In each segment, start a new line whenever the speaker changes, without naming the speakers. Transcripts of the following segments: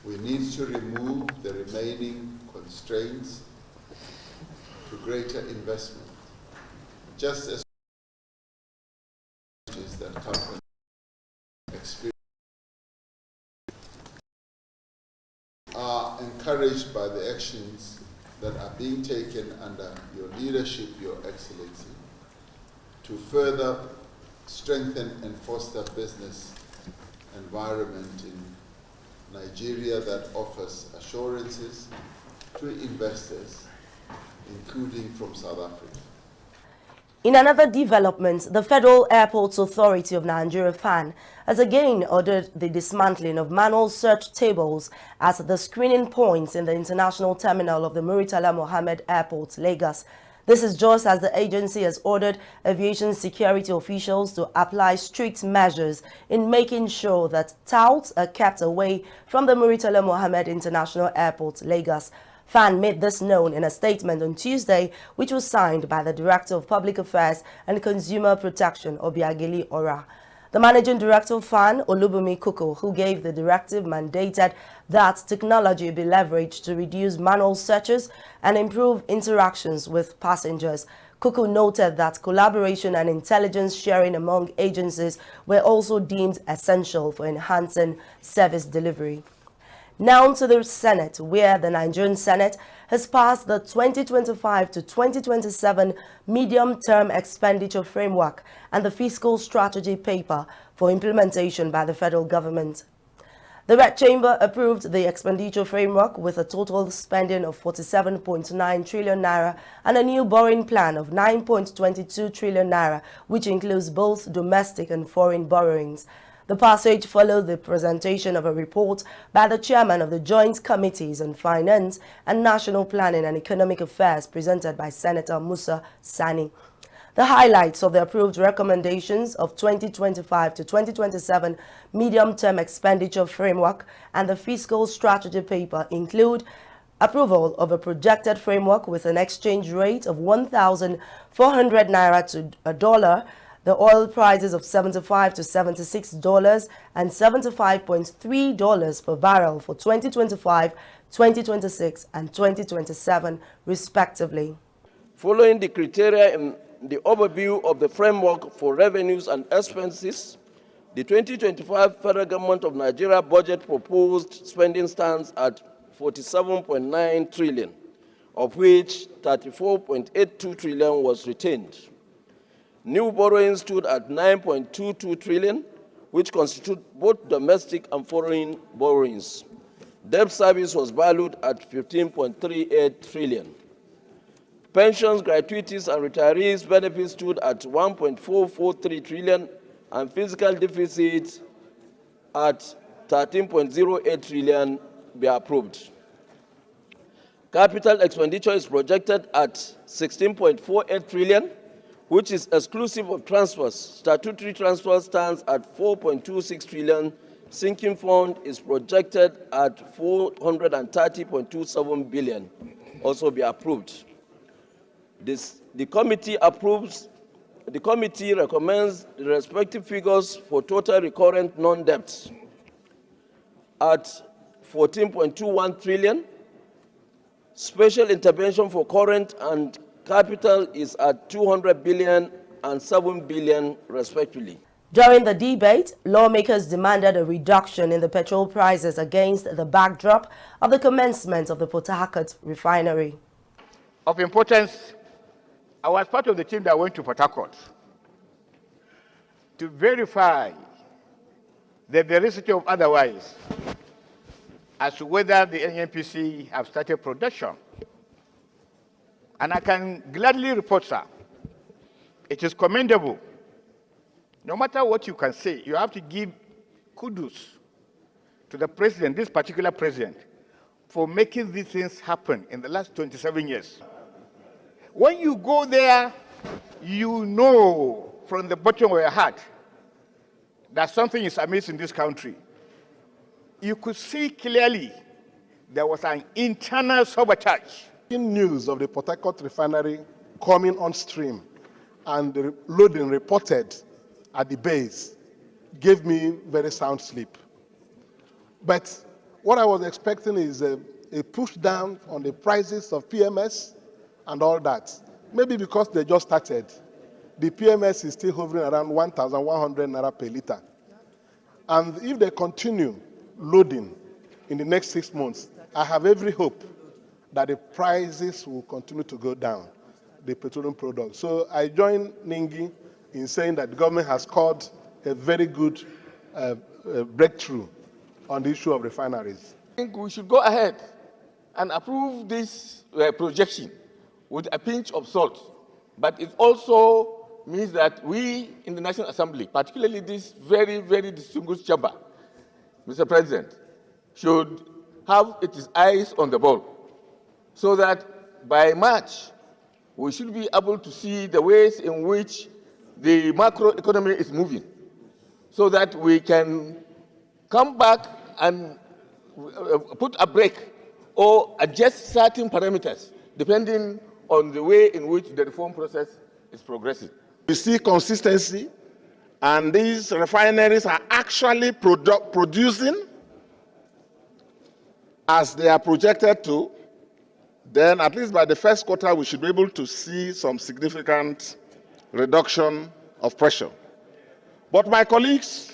We need to remove the remaining constraints to greater investment, just as that companies experience are encouraged by the actions that are being taken under your leadership, Your Excellency, to further strengthen and foster business environment in Nigeria that offers assurances to investors, including from South Africa.
In another development, the Federal Airports Authority of Nigeria (FAN) has again ordered the dismantling of manual search tables at the screening points in the international terminal of the Muritala Mohammed Airport, Lagos. This is just as the agency has ordered aviation security officials to apply strict measures in making sure that touts are kept away from the Muritala Mohammed International Airport, Lagos. FAN made this known in a statement on Tuesday, which was signed by the Director of Public Affairs and Consumer Protection, Obiageli Ora. The Managing Director of FAN, Olubunmi Kuku, who gave the directive, mandated that technology be leveraged to reduce manual searches and improve interactions with passengers. Kuku noted that collaboration and intelligence sharing among agencies were also deemed essential for enhancing service delivery. Now to the Senate, where the Nigerian Senate has passed the 2025 to 2027 Medium-Term Expenditure Framework and the Fiscal Strategy Paper for implementation by the federal government. The Red Chamber approved the expenditure framework with a total spending of 47.9 trillion naira and a new borrowing plan of 9.22 trillion naira, which includes both domestic and foreign borrowings. The passage followed the presentation of a report by the chairman of the Joint Committees on Finance and National Planning and Economic Affairs presented by Senator Musa Sani. The highlights of the approved recommendations of 2025 to 2027 Medium-Term Expenditure Framework and the Fiscal Strategy Paper include approval of a projected framework with an exchange rate of 1,400 naira to a dollar, the oil prices of $75 to $76 and $75.3 per barrel for 2025, 2026 and 2027 respectively.
Following the criteria in the overview of the framework for revenues and expenses, the 2025 Federal Government of Nigeria budget proposed spending stands at 47.9 trillion, of which 34.82 trillion was retained. New borrowing stood at 9.22 trillion, which constitute both domestic and foreign borrowings. Debt service was valued at 15.38 trillion. Pensions, gratuities, and retirees' benefits stood at 1.443 trillion, and fiscal deficit at 13.08 trillion be approved. Capital expenditure is projected at 16.48 trillion, which is exclusive of transfers. Statutory transfers stands at 4.26 trillion. Sinking fund is projected at 430.27 billion, also be approved. The committee recommends the respective figures for total recurrent non-debt at 14.21 trillion. Special intervention for current and capital is at 200 billion and 7 billion respectively.
During the debate, lawmakers demanded a reduction in the petrol prices against the backdrop of the commencement of the Port Harcourt refinery.
Of importance, I was part of the team that went to Port Harcourt to verify the veracity of otherwise as to whether the NNPC have started production. And I can gladly report, sir, it is commendable. No matter what you can say, you have to give kudos to the president, this particular president, for making these things happen in the last 27 years. When you go there, you know from the bottom of your heart that something is amiss in this country. You could see clearly there was an internal sabotage.
News of the Port Harcourt refinery coming on stream and the loading reported at the base gave me very sound sleep. But What I was expecting is a push down on the prices of PMS and all that. Maybe because they just started, the PMS is still hovering around 1,100 naira per liter. And if they continue loading in the next 6 months, I have every hope that the prices will continue to go down, the petroleum products. So I join Ningi in saying that the government has scored a very good breakthrough on the issue of refineries.
I think we should go ahead and approve this projection with a pinch of salt. But it also means that we in the National Assembly, particularly this very, very distinguished chamber, Mr. President, should have its eyes on the ball, so that by March, we should be able to see the ways in which the macroeconomy is moving, so that we can come back and put a brake or adjust certain parameters depending on the way in which the reform process is progressing.
We see consistency, and these refineries are actually producing as they are projected to. Then at least by the first quarter, we should be able to see some significant reduction of pressure. But my colleagues,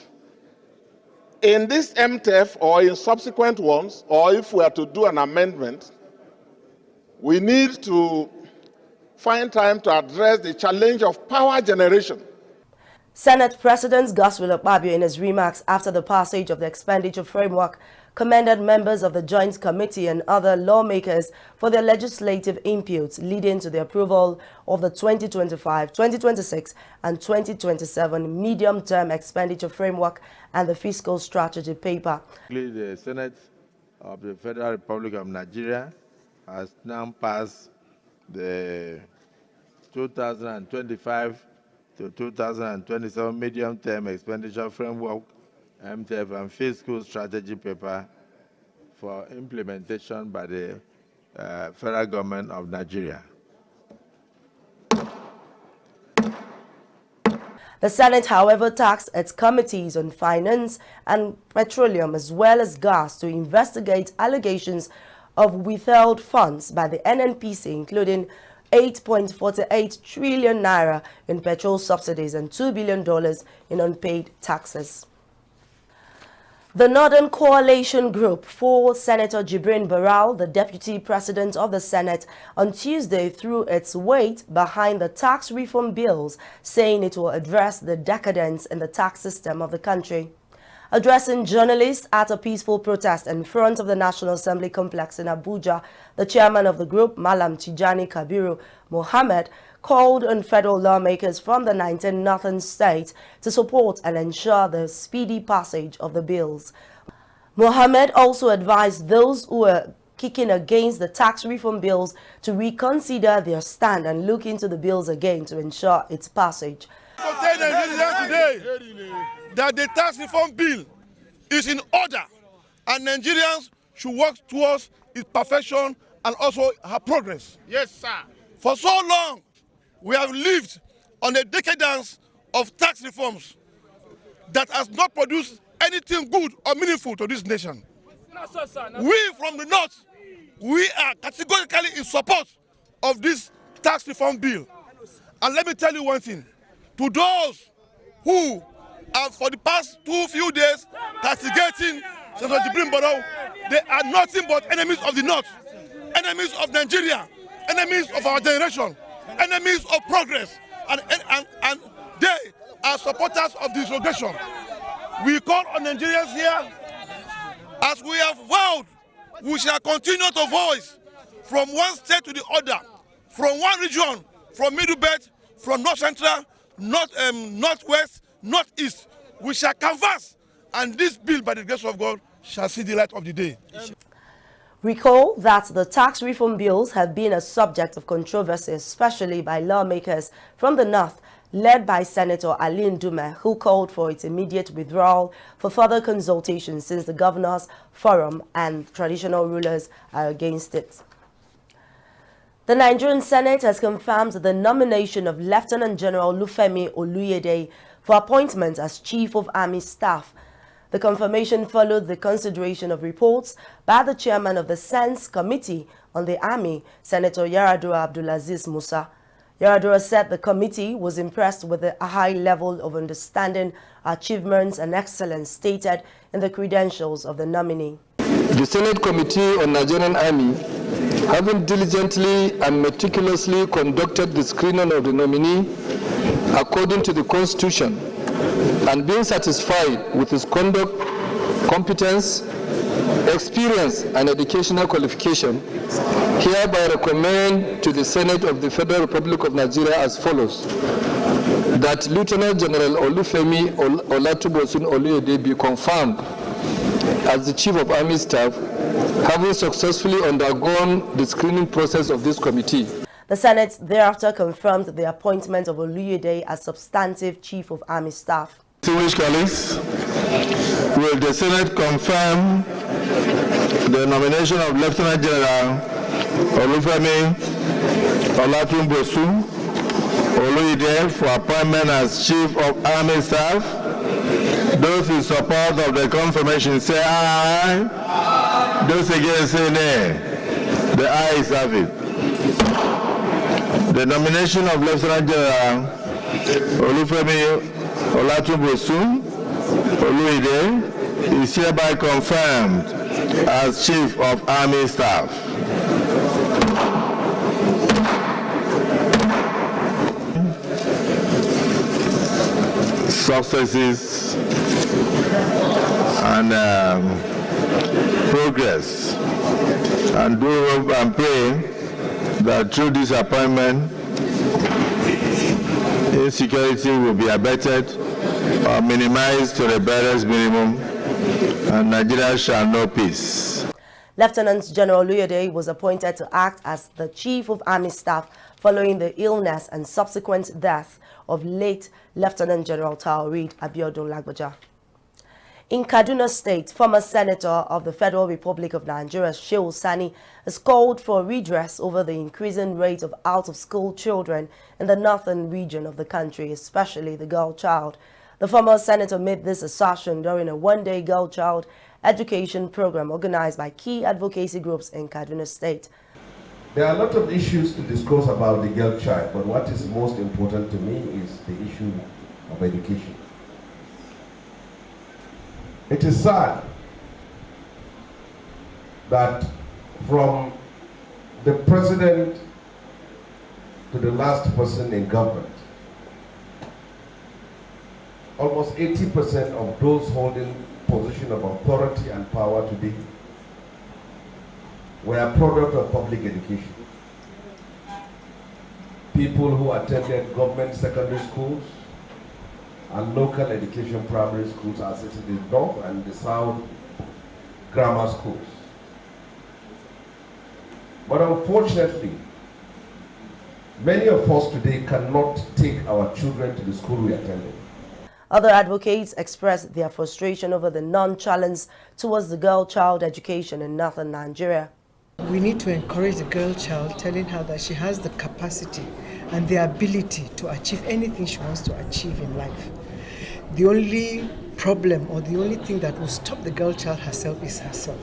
in this MTEF or in subsequent ones, or if we are to do an amendment, we need to find time to address the challenge of power generation.
Senate President Godswill Akpabio, in his remarks after the passage of the expenditure framework, commended members of the Joint Committee and other lawmakers for their legislative inputs leading to the approval of the 2025, 2026 and 2027 medium-term expenditure framework and the fiscal strategy paper.
The Senate of the Federal Republic of Nigeria has now passed the 2025 to 2027 medium-term expenditure framework, MTEF, and fiscal strategy paper for implementation by the federal government of Nigeria.
The Senate, however, tasked its committees on finance and petroleum as well as gas to investigate allegations of withheld funds by the NNPC, including 8.48 trillion naira in petrol subsidies and $2 billion in unpaid taxes. The Northern Coalition Group for Senator Jibrin Barau, the Deputy President of the Senate, on Tuesday threw its weight behind the tax reform bills, saying it will address the decadence in the tax system of the country. Addressing journalists at a peaceful protest in front of the National Assembly complex in Abuja, the chairman of the group, Malam Tijani Kabiru Mohammed, called on federal lawmakers from the 19 northern states to support and ensure the speedy passage of the bills. Mohammed also advised those who are kicking against the tax reform bills to reconsider their stand and look into the bills again to ensure its passage.
Today, that the tax reform bill is in order and Nigerians should work towards its perfection and also her progress. Yes, sir. For so long, we have lived on a decadence of tax reforms that has not produced anything good or meaningful to this nation. We from the north, we are categorically in support of this tax reform bill. And let me tell you one thing, to those who have for the past few days castigating Senator Jibrin Barau, they are nothing but enemies of the north, enemies of Nigeria, enemies of our generation, enemies of progress, and they are supporters of disrogation. We call on Nigerians here, as we have vowed, we shall continue to voice from one state to the other, from one region, from Middle Belt, from North Central, Northwest, Northeast. We shall canvass, and this bill, by the grace of God, shall see the light of the day.
Recall that the tax reform bills have been a subject of controversy, especially by lawmakers from the north, led by Senator Ali Ndume, who called for its immediate withdrawal for further consultation since the Governors Forum and traditional rulers are against it. The Nigerian Senate has confirmed the nomination of Lieutenant General Lufemi Oluyede for appointment as Chief of Army Staff. The confirmation followed the consideration of reports by the chairman of the Sense Committee on the Army, Senator Yaradua Abdulaziz Musa. Yaradua said the committee was impressed with the high level of understanding, achievements and excellence stated in the credentials of the nominee.
The Senate Committee on Nigerian Army, having diligently and meticulously conducted the screening of the nominee according to the Constitution, and being satisfied with his conduct, competence, experience, and educational qualification, hereby recommend to the Senate of the Federal Republic of Nigeria as follows: that Lieutenant General Olufemi Olatubosun Oluyede be confirmed as the Chief of Army Staff, having successfully undergone the screening process of this committee.
The Senate thereafter confirmed the appointment of Oluyede as substantive Chief of Army Staff.
Distinguished colleagues, will the Senate confirm the nomination of Lieutenant General Olufemi Olatunbosun Oluyede for appointment as Chief of Army Staff? Those in support of the confirmation say aye. Those against say nay. The ayes have it. The nomination of Lieutenant General Olufemi Olatunbosun Oluyede is hereby confirmed as Chief of Army Staff. Successes and progress, and do hope and pray that through this appointment, insecurity will be abated or minimized to the barest minimum, and Nigeria shall know peace.
Lieutenant General Oluyede was appointed to act as the Chief of Army Staff following the illness and subsequent death of late Lieutenant General Taoreed Abiodun Lagbaja. In Kaduna State, former Senator of the Federal Republic of Nigeria, Shehu Sani, has called for redress over the increasing rate of out-of-school children in the northern region of the country, especially the girl child. The former senator made this assertion during a one-day girl child education program organized by key advocacy groups in Kaduna State.
There are a lot of issues to discuss about the girl child, but what is most important to me is the issue of education. It is sad that from the president to the last person in government, almost 80% of those holding position of authority and power today were a product of public education. People who attended government secondary schools and local education primary schools as it is in the north and the south grammar schools. But unfortunately, many of us today cannot take our children to the school we attended.
Other advocates expressed their frustration over the nonchalance towards the girl child education in northern Nigeria.
We need to encourage the girl child, telling her that she has the capacity and the ability to achieve anything she wants to achieve in life. The only problem or the only thing that will stop the girl child herself is herself.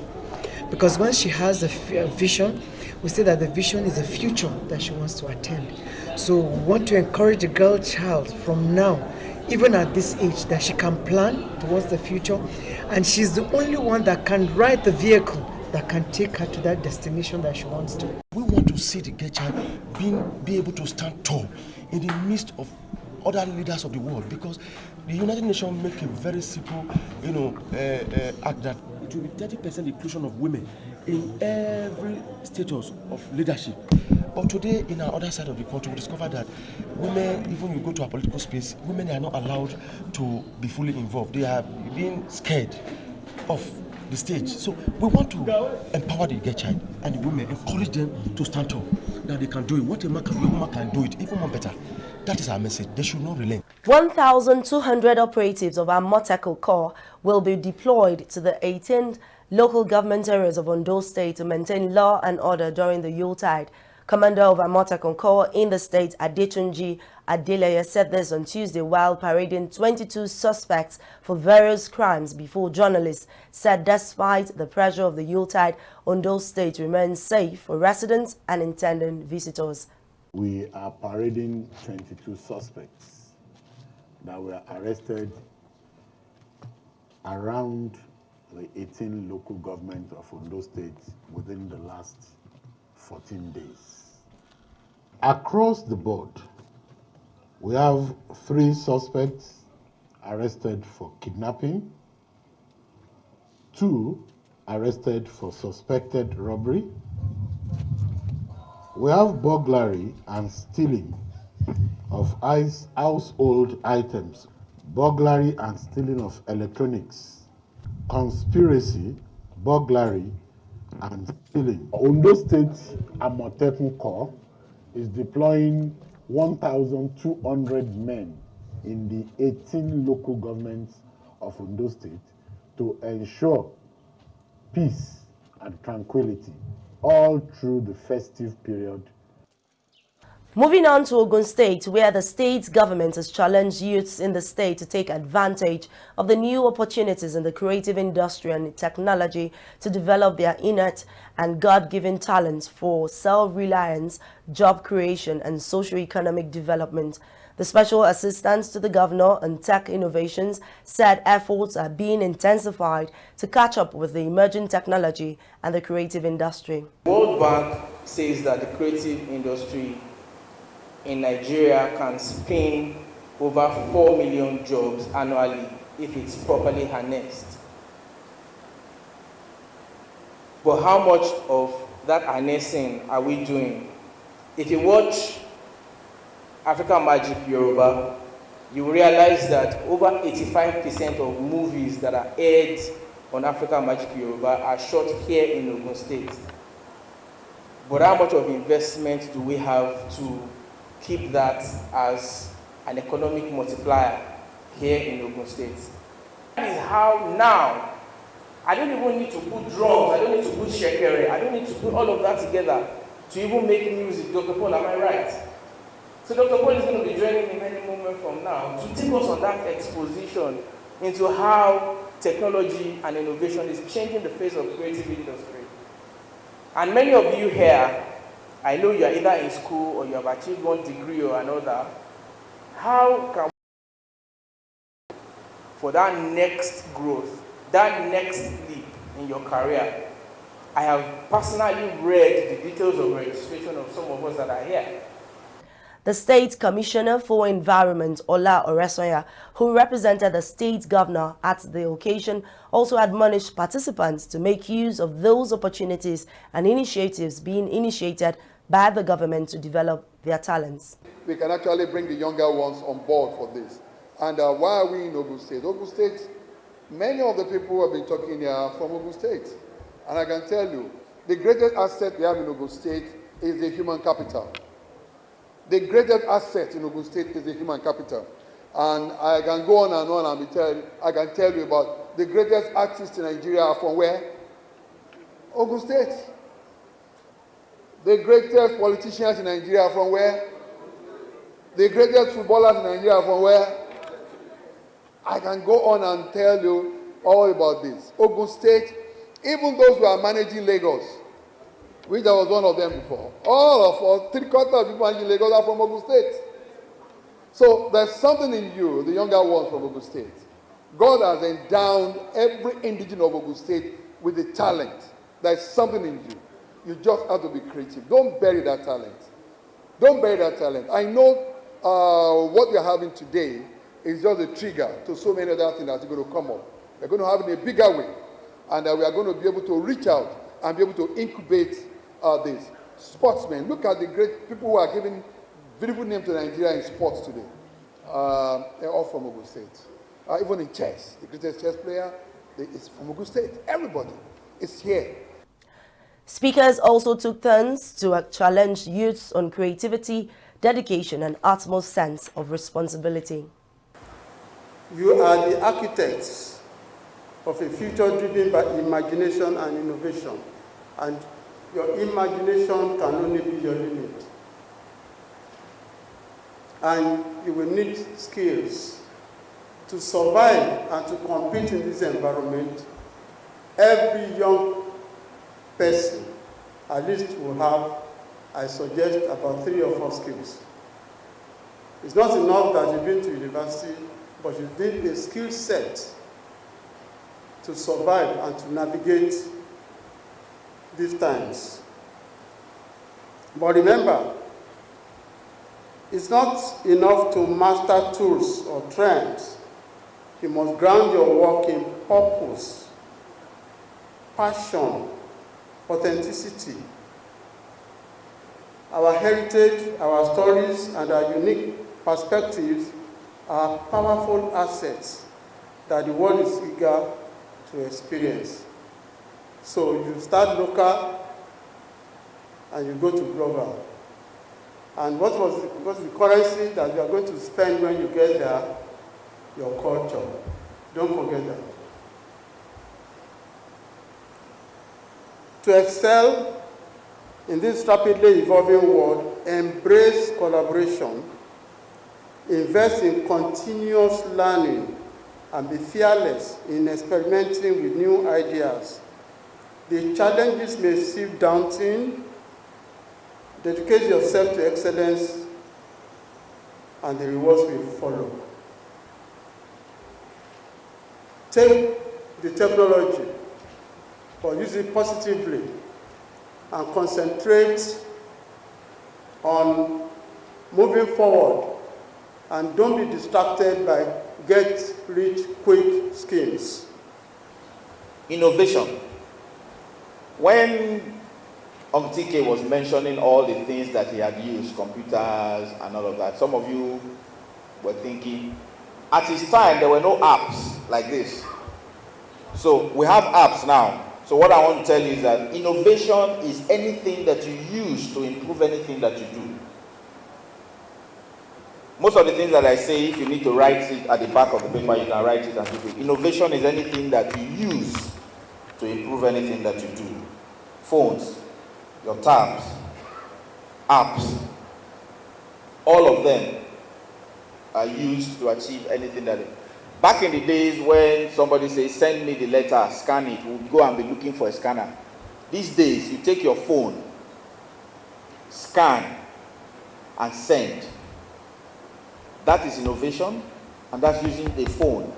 Because once she has a vision, we say that the vision is a future that she wants to attain. So we want to encourage the girl child from now, even at this age, that she can plan towards the future, and she's the only one that can ride the vehicle that can take her to that destination that she wants to.
We want to see the girl child be able to stand tall in the midst of other leaders of the world, because the United Nations make a very simple, act that it will be 30% inclusion of women in every status of leadership. But today, in our other side of the country, we discover that women, even you go to a political space, women are not allowed to be fully involved. They are being scared of the stage. So we want to empower the girl child and the women, encourage them to stand tall. That they can do it. What a man can do, a woman can do it, even more better. That is our message. They should not relent.
1,200 operatives of our Moteco Corps will be deployed to the 18th local government areas of Ondo State to maintain law and order during the Yuletide. Commander of Amotekun Corps in the state, Adetunji Adeleye, said this on Tuesday while parading 22 suspects for various crimes before journalists, said despite the pressure of the Yuletide, Ondo State remains safe for residents and intending visitors.
We are parading 22 suspects that were arrested around the 18 local governments of Ondo State within the last 14 days. Across the board, we have 3 suspects arrested for kidnapping, 2 arrested for suspected robbery. We have burglary and stealing of household items, burglary and stealing of electronics, conspiracy, burglary, and stealing. Ondo State Amotekun Corps is deploying 1,200 men in the 18 local governments of Ondo State to ensure peace and tranquility all through the festive period.
Moving on to Ogun State, where the state government has challenged youths in the state to take advantage of the new opportunities in the creative industry and technology to develop their innate and God-given talents for self-reliance, job creation, and socio-economic development. The Special Assistant to the Governor on Tech Innovations said efforts are being intensified to catch up with the emerging technology and the creative industry.
World Bank says that the creative industry in Nigeria can spin over 4 million jobs annually if it's properly harnessed. But how much of that harnessing are we doing? If you watch African Magic Yoruba, you realize that over 85% of movies that are aired on African Magic Yoruba are shot here in Ogun State. But how much of investment do we have to keep that as an economic multiplier here in Ogun State? That is how now, I don't even need to put drums, I don't need to put shekere, I don't need to put all of that together to even make music. Dr. Paul, am I right? So Dr. Paul is going to be joining me any moment from now to take us on that exposition into how technology and innovation is changing the face of creative industry. And many of you here, I know you are either in school or you have achieved one degree or another. How can we for that next growth, that next leap in your career? I have personally read the details of registration of some of us that are here.
The State Commissioner for Environment, Ola Oresoya, who represented the state governor at the occasion, also admonished participants to make use of those opportunities and initiatives being initiated by the government to develop their talents.
We can actually bring the younger ones on board for this. And why are we in Ogun State? Ogun State, many of the people who have been talking here are from Ogun State. And I can tell you, the greatest asset we have in Ogun State is the human capital. The greatest asset in Ogun State is the human capital. And I can go on and on and I can tell you about the greatest artists in Nigeria are from where? Ogun State. The greatest politicians in Nigeria are from where? The greatest footballers in Nigeria are from where? I can go on and tell you all about this. Ogun State, even those who are managing Lagos, which I was one of them before, all of us, 3/4 of people managing Lagos are from Ogun State. So there's something in you, the younger ones from Ogun State. God has endowed every indigenous of Ogun State with a talent. There's something in you. You just have to be creative. Don't bury that talent. Don't bury that talent. I know what we're having today is just a trigger to so many other things that are going to come up. We're going to have it in a bigger way. And we are going to be able to reach out and be able to incubate this. Sportsmen, look at the great people who are giving beautiful names to Nigeria in sports today. They're all from Ogun State. Even in chess, the greatest chess player is from Ogun State. Everybody is here.
Speakers also took turns to challenge youths on creativity, dedication, and utmost sense of responsibility.
You are the architects of a future driven by imagination and innovation, and your imagination can only be your limit. And you will need skills to survive and to compete in this environment. Every young person at least will have, I suggest, about 3 or 4 skills. It's not enough that you've been to university, but you need a skill set to survive and to navigate these times. But remember, it's not enough to master tools or trends. You must ground your work in purpose, passion, authenticity. Our heritage, our stories, and our unique perspectives are powerful assets that the world is eager to experience. So you start local and you go to global. And what's the currency that you are going to spend when you get there? Your culture. Don't forget that. To excel in this rapidly evolving world, embrace collaboration, invest in continuous learning, and be fearless in experimenting with new ideas. The challenges may seem daunting. Dedicate yourself to excellence, and the rewards will follow. Take the technology, but use it positively, and concentrate on moving forward, and don't be distracted by get-rich-quick schemes.
Innovation. When TK was mentioning all the things that he had used, computers and all of that, some of you were thinking, at his time there were no apps like this. So we have apps now. So what I want to tell you is that innovation is anything that you use to improve anything that you do. Most of the things that I say, if you need to write it at the back of the paper, you can write it and do it. Innovation is anything that you use to improve anything that you do. Phones, your tabs, apps, all of them are used to achieve anything that back in the days when somebody says, send me the letter, scan it, we'll go and be looking for a scanner. These days, you take your phone, scan, and send. That is innovation, and that's using a phone.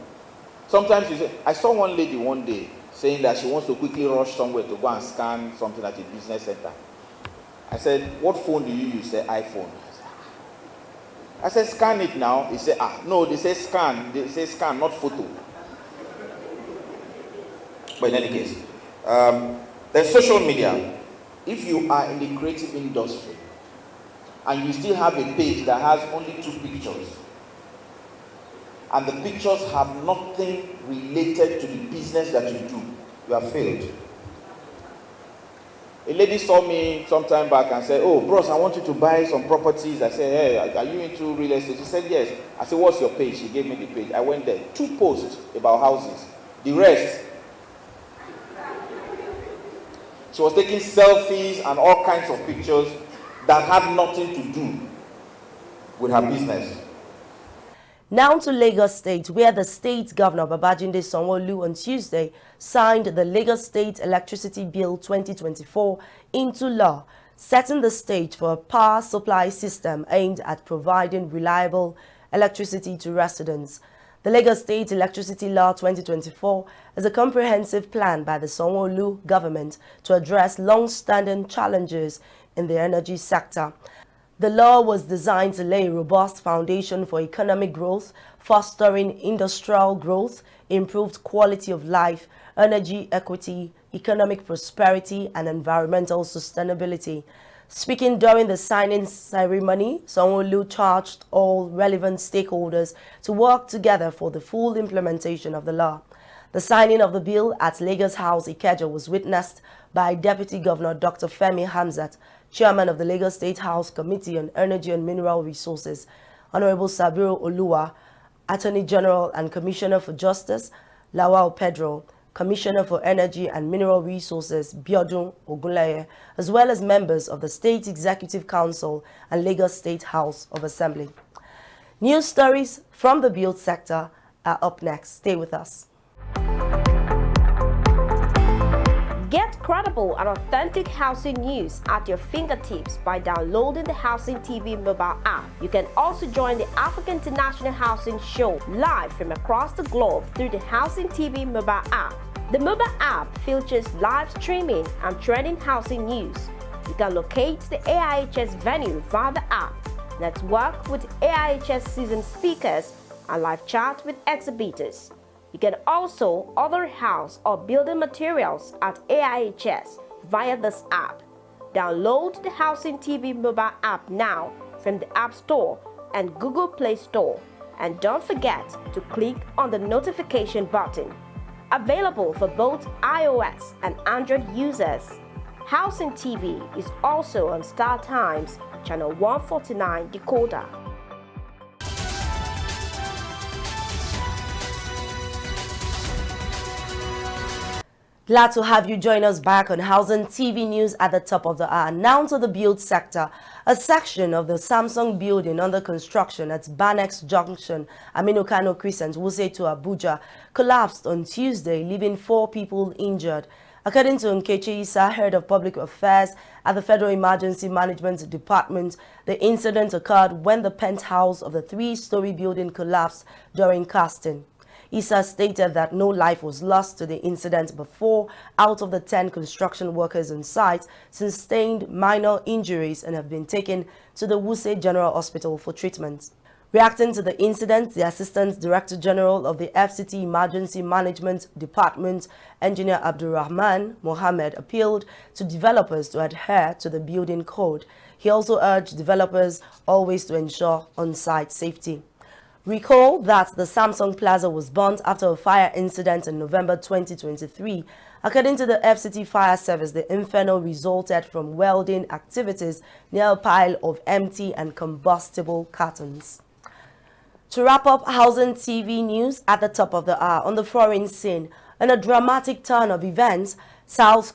Sometimes you say, I saw one lady one day saying that she wants to quickly rush somewhere to go and scan something at a business center. I said, what phone do you use? She said, iPhone. I said, scan it now. He said, no, they say scan. They say scan, not photo. But in any case, there's social media. If you are in the creative industry and you still have a page that has only 2 pictures, and the pictures have nothing related to the business that you do, you have failed. A lady saw me some time back and said, oh, bros, I want you to buy some properties. I said, hey, are you into real estate? She said, yes. I said, what's your page? She gave me the page. I went there. 2 posts about houses. The rest, she was taking selfies and all kinds of pictures that had nothing to do with her business.
Now to Lagos State, where the state governor Babajide Sanwo-Olu on Tuesday signed the Lagos State Electricity Bill 2024 into law, setting the stage for a power supply system aimed at providing reliable electricity to residents. The Lagos State Electricity Law 2024 is a comprehensive plan by the Sanwo-Olu government to address long-standing challenges in the energy sector. The law was designed to lay a robust foundation for economic growth, fostering industrial growth, improved quality of life, energy equity, economic prosperity, and environmental sustainability. Speaking during the signing ceremony, Sanwo-Olu charged all relevant stakeholders to work together for the full implementation of the law. The signing of the bill at Lagos House Ikeja was witnessed by Deputy Governor Dr. Femi Hamzat, Chairman of the Lagos State House Committee on Energy and Mineral Resources, Honorable Sabiru Oluwa, Attorney General and Commissioner for Justice, Lawal Pedro, Commissioner for Energy and Mineral Resources Biodun Ogunleye, as well as members of the State Executive Council and Lagos State House of Assembly. News stories from the build sector are up next. Stay with us.
Get credible and authentic housing news at your fingertips by downloading the Housing TV mobile app. You can also join the Africa International Housing Show live from across the globe through the Housing TV mobile app. The mobile app features live streaming and trending housing news. You can locate the AIHS venue via the app, network with AIHS seasoned speakers, and live chat with exhibitors. You can also order house or building materials at AIHS via this app. Download the Housing TV mobile app now from the App Store and Google Play Store. And don't forget to click on the notification button. Available for both iOS and Android users. Housing TV is also on Star Times, channel 149 decoder.
Glad to have you join us back on Housing TV News at the top of the hour. Now to the build sector. A section of the Samsung building under construction at Banex Junction, Aminu Kano Crescent, Wuse to Abuja, collapsed on Tuesday, leaving 4 people injured. According to Nkechi Issa, head of public affairs at the Federal Emergency Management Department, the incident occurred when the penthouse of the 3-story building collapsed during casting. Issa stated that no life was lost to the incident, but 4 out of the 10 construction workers on site sustained minor injuries and have been taken to the Wuse General Hospital for treatment. Reacting to the incident, the Assistant Director General of the FCT Emergency Management Department, Engineer Abdulrahman Mohammed, appealed to developers to adhere to the building code. He also urged developers always to ensure on-site safety. Recall that the Samsung Plaza was burnt after a fire incident in November 2023. According to the FCT Fire Service, the inferno resulted from welding activities near a pile of empty and combustible cartons. To wrap up Housing TV News at the top of the hour, on the foreign scene, in a dramatic turn of events, South Korea